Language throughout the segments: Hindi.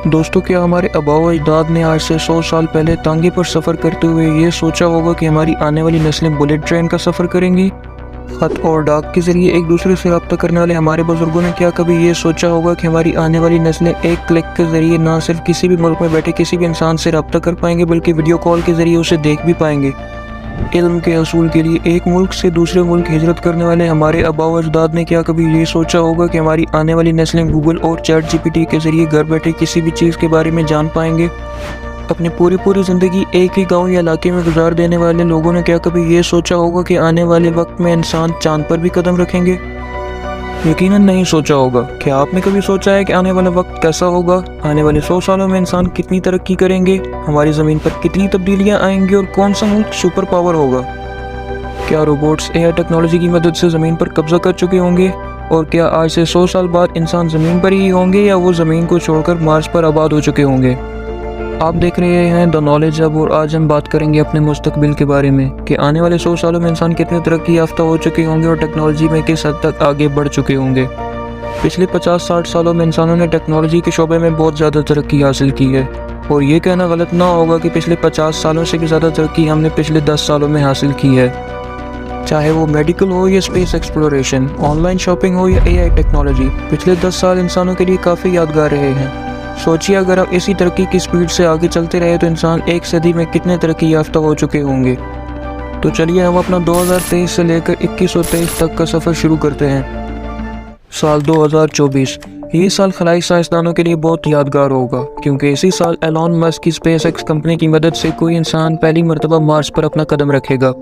दोस्तों, क्या हमारे आबाओ अजदाद ने आज से 100 साल पहले तांगे पर सफ़र करते हुए ये सोचा होगा कि हमारी आने वाली नस्लें बुलेट ट्रेन का सफ़र करेंगी? ख़त और डाक के ज़रिए एक दूसरे से रब्ता करने वाले हमारे बुज़ुर्गों ने क्या कभी ये सोचा होगा कि हमारी आने वाली नस्लें एक क्लिक के ज़रिए न सिर्फ किसी भी मुल्क में बैठे किसी भी इंसान से रब्ता कर पाएंगे बल्कि वीडियो कॉल के ज़रिए उसे देख भी पाएंगे? इल्म के असूल के लिए एक मुल्क से दूसरे मुल्क हिजरत करने वाले हमारे आबाओ अजदाद ने क्या कभी ये सोचा होगा कि हमारी आने वाली नस्लें गूगल और चैट जीपीटी के ज़रिए घर बैठे किसी भी चीज़ के बारे में जान पाएंगे? अपनी पूरी ज़िंदगी एक ही गांव या इलाके में गुजार देने वाले लोगों ने क्या कभी ये सोचा होगा कि आने वाले वक्त में इंसान चांद पर भी कदम रखेंगे? यकीनन नहीं सोचा होगा। क्या आपने कभी सोचा है कि आने वाला वक्त कैसा होगा? आने वाले 100 सालों में इंसान कितनी तरक्की करेंगे, हमारी ज़मीन पर कितनी तब्दीलियां आएंगी और कौन सा मुल्क सुपर पावर होगा? क्या रोबोट्स एआई टेक्नोलॉजी की मदद से ज़मीन पर कब्जा कर चुके होंगे? और क्या आज से 100 साल बाद इंसान ज़मीन पर ही होंगे या वो ज़मीन को छोड़कर मार्स पर आबाद हो चुके होंगे? आप देख रहे हैं द नॉलेज हब और आज हम बात करेंगे अपने मुस्तकबिल के बारे में कि आने वाले 100 सालों में इंसान कितने तरक्की याफ्ता हो चुके होंगे और टेक्नोलॉजी में किस हद तक आगे बढ़ चुके होंगे। पिछले 50-60 सालों में इंसानों ने टेक्नोलॉजी के शोबे में बहुत ज़्यादा तरक्की हासिल की है और ये कहना गलत ना होगा कि पिछले 50 सालों से भी ज़्यादा तरक्की हमने पिछले 10 सालों में हासिल की है। चाहे वो मेडिकल हो या स्पेस एक्सप्लोरेशन, ऑनलाइन शॉपिंग हो या एआई टेक्नोलॉजी, पिछले 10 साल इंसानों के लिए काफ़ी यादगार रहे हैं। सोचिए, अगर आप इसी तरक्की की स्पीड से आगे चलते रहे तो इंसान एक सदी में कितने तरक्की याफ्ता हो चुके होंगे। तो चलिए हम अपना 2023 से लेकर 2123 तक का सफ़र शुरू करते हैं। साल 2024 ये साल खलाई साइंसदानों के लिए बहुत यादगार होगा क्योंकि इसी साल एलॉन मस्क की स्पेस एक्स कंपनी की मदद से कोई इंसान पहली मरतबा मार्स पर अपना कदम रखेगा।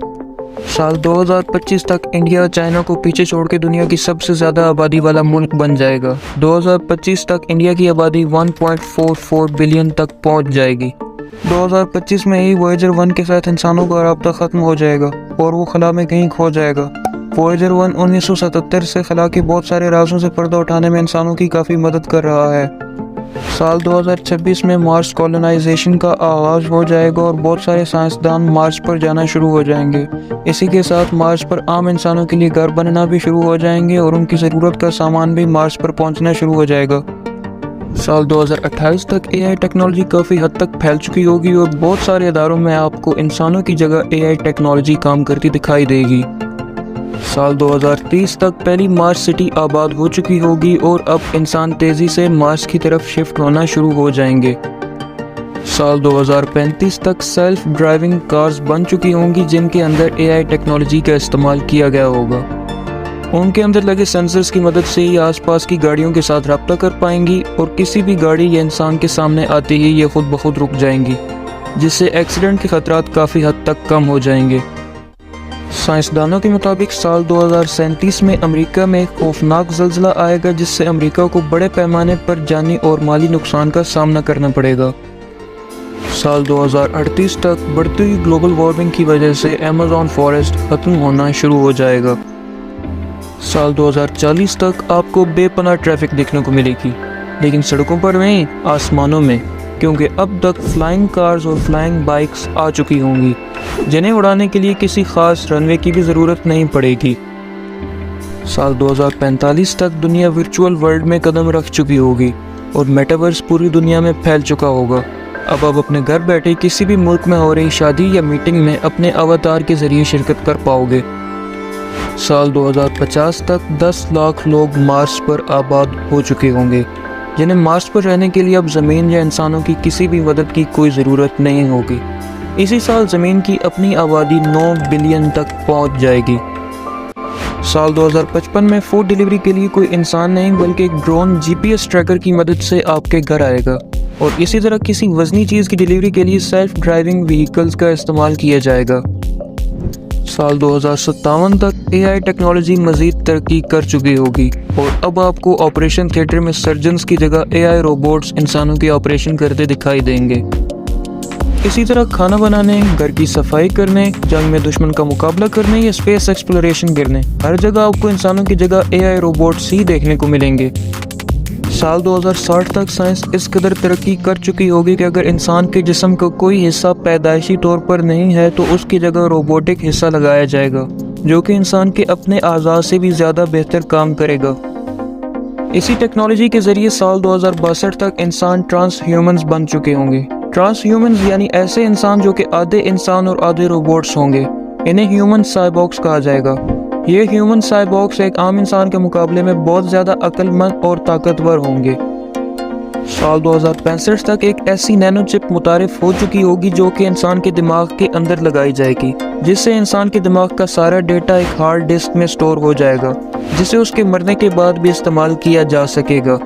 साल 2025 तक इंडिया चाइना को पीछे छोड़ के दुनिया की सबसे ज़्यादा आबादी वाला मुल्क बन जाएगा। 2025 तक इंडिया की आबादी 1.44 बिलियन तक पहुंच जाएगी। 2025 में ही वॉयेजर 1 के साथ इंसानों का राब्ता ख़त्म हो जाएगा और वो खला में कहीं खो जाएगा। वॉयेजर 1 1977 से खला के बहुत सारे राजों से पर्दा उठाने में इंसानों की काफ़ी मदद कर रहा है। साल 2026 में मार्स कॉलोनाइजेशन का आगाज़ हो जाएगा और बहुत सारे साइंसदान मार्स पर जाना शुरू हो जाएंगे। इसी के साथ मार्स पर आम इंसानों के लिए घर बनना भी शुरू हो जाएंगे और उनकी ज़रूरत का सामान भी मार्स पर पहुंचना शुरू हो जाएगा। साल 2028 तक एआई टेक्नोलॉजी काफ़ी हद तक फैल चुकी होगी और बहुत सारे इदारों में आपको इंसानों की जगह एआई टेक्नोलॉजी काम करती दिखाई देगी। साल 2030 तक पहली मार्स सिटी आबाद हो चुकी होगी और अब इंसान तेज़ी से मार्स की तरफ शिफ्ट होना शुरू हो जाएंगे। साल 2035 तक सेल्फ ड्राइविंग कार्स बन चुकी होंगी जिनके अंदर एआई टेक्नोलॉजी का इस्तेमाल किया गया होगा। उनके अंदर लगे सेंसर्स की मदद से ही आसपास की गाड़ियों के साथ रब्ता कर पाएंगी और किसी भी गाड़ी या इंसान के सामने आते ही ये खुद ब खुद रुक जाएंगी, जिससे एक्सीडेंट के खतरात काफ़ी हद तक कम हो जाएंगे। साइंसदानों के मुताबिक साल 2037 में अमेरिका में खौफनाक ज़ल्ज़ला आएगा जिससे अमेरिका को बड़े पैमाने पर जानी और माली नुकसान का सामना करना पड़ेगा। साल 2038 तक बढ़ती हुई ग्लोबल वार्मिंग की वजह से अमेज़न फॉरेस्ट ख़त्म होना शुरू हो जाएगा। साल 2040 तक आपको बेपनाह ट्रैफिक देखने को मिलेगी, लेकिन सड़कों पर नहीं, आसमानों में, क्योंकि अब तक फ्लाइंग कार्स और फ्लाइंग बाइक्स आ चुकी होंगी जिन्हें उड़ाने के लिए किसी ख़ास रनवे की भी ज़रूरत नहीं पड़ेगी। साल 2045 तक दुनिया वर्चुअल वर्ल्ड में कदम रख चुकी होगी और मेटावर्स पूरी दुनिया में फैल चुका होगा। अब आप अपने घर बैठे किसी भी मुल्क में हो रही शादी या मीटिंग में अपने अवतार के ज़रिए शिरकत कर पाओगे। साल 2050 तक 10 लाख लोग मार्स पर आबाद हो चुके होंगे जिन्हें मार्स पर रहने के लिए अब ज़मीन या इंसानों की किसी भी मदद की कोई ज़रूरत नहीं होगी। इसी साल ज़मीन की अपनी आबादी 9 बिलियन तक पहुंच जाएगी। साल 2055 में फूड डिलीवरी के लिए कोई इंसान नहीं बल्कि एक ड्रोन जीपीएस ट्रैकर की मदद से आपके घर आएगा और इसी तरह किसी वज़नी चीज़ की डिलीवरी के लिए सेल्फ ड्राइविंग व्हीकल्स का इस्तेमाल किया जाएगा। साल 2057 तक एआई टेक्नोलॉजी मज़ीद तरक्की कर चुकी होगी और अब आपको ऑपरेशन थिएटर में सर्जन्स की जगह एआई रोबोट्स इंसानों के ऑपरेशन करते दिखाई देंगे। इसी तरह खाना बनाने, घर की सफाई करने, जंग में दुश्मन का मुकाबला करने या स्पेस एक्सप्लोरेशन करने, हर जगह आपको इंसानों की जगह एआई रोबोट्स ही देखने को मिलेंगे। साल 2060 तक साइंस इस कदर तरक्की कर चुकी होगी कि अगर इंसान के जिस्म का कोई हिस्सा पैदाइशी तौर पर नहीं है तो उसकी जगह रोबोटिक हिस्सा लगाया जाएगा जो कि इंसान के अपने आज़ा से भी ज़्यादा बेहतर काम करेगा। इसी टेक्नोलॉजी के ज़रिए साल 2062 तक इंसान ट्रांस ह्यूमंस बन चुके होंगे। ट्रांस ह्यूमंस यानी ऐसे इंसान जो कि आधे इंसान और आधे रोबोट्स होंगे। इन्हें ह्यूमन साइबॉर्ग्स कहा जाएगा। ये ह्यूमन साइबॉर्ग्स एक आम इंसान के मुकाबले में बहुत ज़्यादा अक्लमंद और ताकतवर होंगे। साल 2065 तक एक ऐसी नैनो चिप मुतारिफ हो चुकी होगी जो कि इंसान के दिमाग के अंदर लगाई जाएगी, जिससे इंसान के दिमाग का सारा डेटा एक हार्ड डिस्क में स्टोर हो जाएगा, जिसे उसके मरने के बाद भी इस्तेमाल किया जा सकेगा।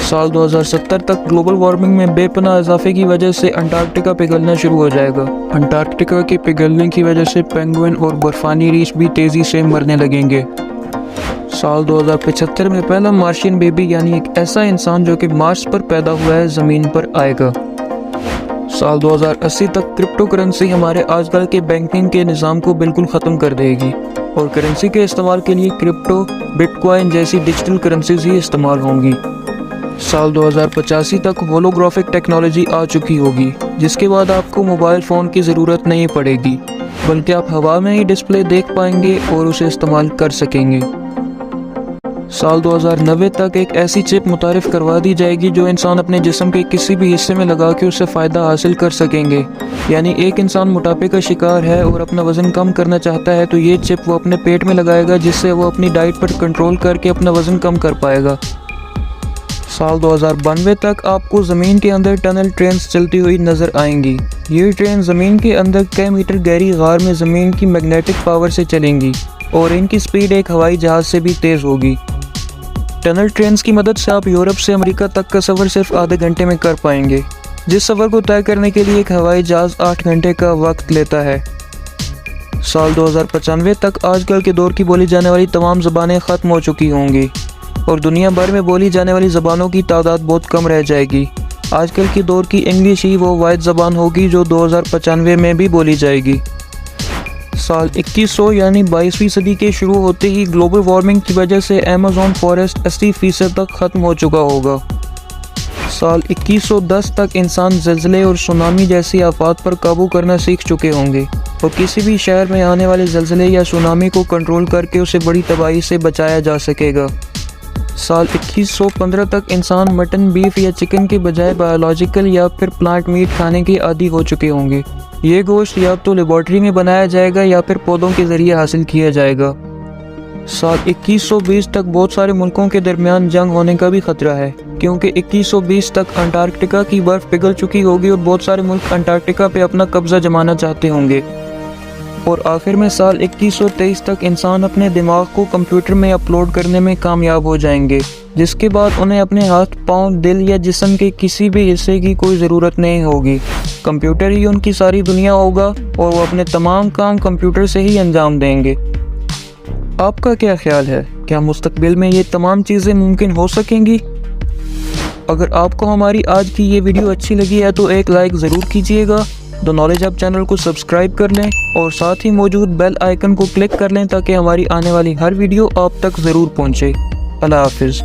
साल 2070 तक ग्लोबल वार्मिंग में बेपनाह इजाफे की वजह से अंटार्कटिका पिघलना शुरू हो जाएगा। अंटार्कटिका के पिघलने की वजह से पेंगुइन और बर्फानी रीछ भी तेज़ी से मरने लगेंगे। साल 2075 में पहला मार्शियन बेबी यानी एक ऐसा इंसान जो कि मार्स पर पैदा हुआ है ज़मीन पर आएगा। साल 2080 तक क्रिप्टो करेंसी हमारे आजकल के बैंकिंग के निज़ाम को बिल्कुल ख़त्म कर देगी और करेंसी के इस्तेमाल के लिए क्रिप्टो, बिटकॉइन जैसी डिजिटल करेंसीज ही इस्तेमाल होंगी। साल 2085 तक होलोग्राफिक टेक्नोलॉजी आ चुकी होगी, जिसके बाद आपको मोबाइल फ़ोन की ज़रूरत नहीं पड़ेगी, बल्कि आप हवा में ही डिस्प्ले देख पाएंगे और उसे इस्तेमाल कर सकेंगे। साल 2090 तक एक ऐसी चिप मुतारिफ करवा दी जाएगी जो इंसान अपने जिस्म के किसी भी हिस्से में लगा के उससे फ़ायदा हासिल कर सकेंगे। यानी एक इंसान मोटापे का शिकार है और अपना वज़न कम करना चाहता है तो ये चिप वो अपने पेट में लगाएगा, जिससे वो अपनी डाइट पर कंट्रोल करके अपना वज़न कम कर पाएगा। साल 2092 तक आपको ज़मीन के अंदर टनल ट्रेन चलती हुई नज़र आएंगी। ये ट्रेन ज़मीन के अंदर कई मीटर गहरी गार में ज़मीन की मैग्नेटिक पावर से चलेंगी और इनकी स्पीड एक हवाई जहाज़ से भी तेज़ होगी। टनल ट्रेन्स की मदद से आप यूरोप से अमेरिका तक का सफ़र सिर्फ आधे घंटे में कर पाएंगे, जिस सफ़र को तय करने के लिए एक हवाई जहाज़ 8 घंटे का वक्त लेता है। साल 2095 तक आजकल के दौर की बोली जाने वाली तमाम ज़बानें ख़त्म हो चुकी होंगी और दुनिया भर में बोली जाने वाली ज़बानों की तादाद बहुत कम रह जाएगी। आजकल के दौर की इंग्लिश ही वो वाहिद ज़बान होगी जो 2095 में भी बोली जाएगी। साल 2100 यानी 22वीं सदी के शुरू होते ही ग्लोबल वार्मिंग की वजह से अमेज़न फॉरेस्ट 80% तक ख़त्म हो चुका होगा। साल 2110 तक इंसान ज़लज़ले और सुनामी जैसी आफात पर काबू करना सीख चुके होंगे और किसी भी शहर में आने वाले ज़लज़ले या सुनामी को कंट्रोल करके उसे बड़ी तबाही से बचाया जा सकेगा। साल 2115 तक इंसान मटन, बीफ या चिकन के बजाय बायोलॉजिकल या फिर प्लांट मीट खाने के आदी हो चुके होंगे। ये गोश्त या तो लेबॉर्ट्री में बनाया जाएगा या फिर पौधों के ज़रिए हासिल किया जाएगा। साल 2120 तक बहुत सारे मुल्कों के दरमियान जंग होने का भी ख़तरा है, क्योंकि 2120 तक अंटार्कटिका की बर्फ़ पिघल चुकी होगी और बहुत सारे मुल्क अंटार्कटिका पे अपना कब्ज़ा जमाना चाहते होंगे। और आखिर में साल 2123 तक इंसान अपने दिमाग को कंप्यूटर में अपलोड करने में कामयाब हो जाएंगे, जिसके बाद उन्हें अपने हाथ, पाँव, दिल या जिस्म के किसी भी हिस्से की कोई ज़रूरत नहीं होगी। कंप्यूटर ही उनकी सारी दुनिया होगा और वो अपने तमाम काम कंप्यूटर से ही अंजाम देंगे। आपका क्या ख्याल है, क्या मुस्तकबिल में ये तमाम चीज़ें मुमकिन हो सकेंगी? अगर आपको हमारी आज की ये वीडियो अच्छी लगी है तो एक लाइक ज़रूर कीजिएगा। द नॉलेज हब चैनल को सब्सक्राइब कर लें और साथ ही मौजूद बेल आइकन को क्लिक कर लें ताकि हमारी आने वाली हर वीडियो आप तक ज़रूर पहुँचे। अल्लाह हाफिज़।